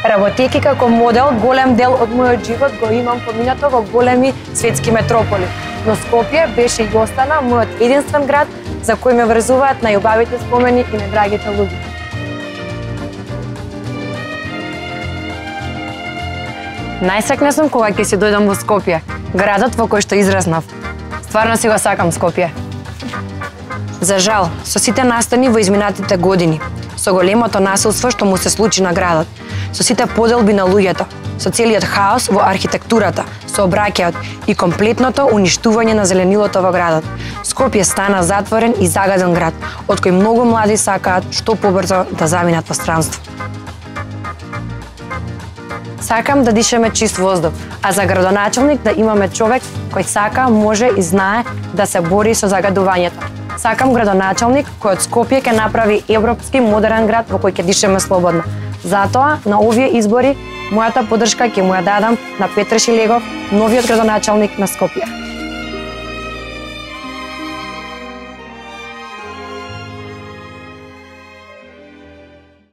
Работејќи како модел, голем дел од мојот живот го имам поминато во големи светски метрополи. Но Скопје беше и остана мојот единствен град за кој ме врзуваат најубавите спомени и најдрагите луѓе. Најсрекна сум кога ќе си дојдам во Скопје, градот во кој што израснав. Стварно си го сакам Скопје. За жал, со сите настани во изминатите години, со големото насилство што му се случи на градот, со сите поделби на луѓето, со целиот хаос во архитектурата, сообраќајот и комплетното уништување на зеленилото во градот, Скопје стана затворен и загаден град, од кој многу млади сакаат што побрзо да заминат во странство. Сакам да дишаме чист воздух, а за градоначалник да имаме човек кој сака, може и знае да се бори со загадувањето. Сакам градоначалник кој од Скопје ќе направи европски модерен град во кој ќе дишаме слободно. Затоа, на овие избори, мојата поддршка ќе му ја дадам на Петре Шилегов, новиот градоначалник на Скопје.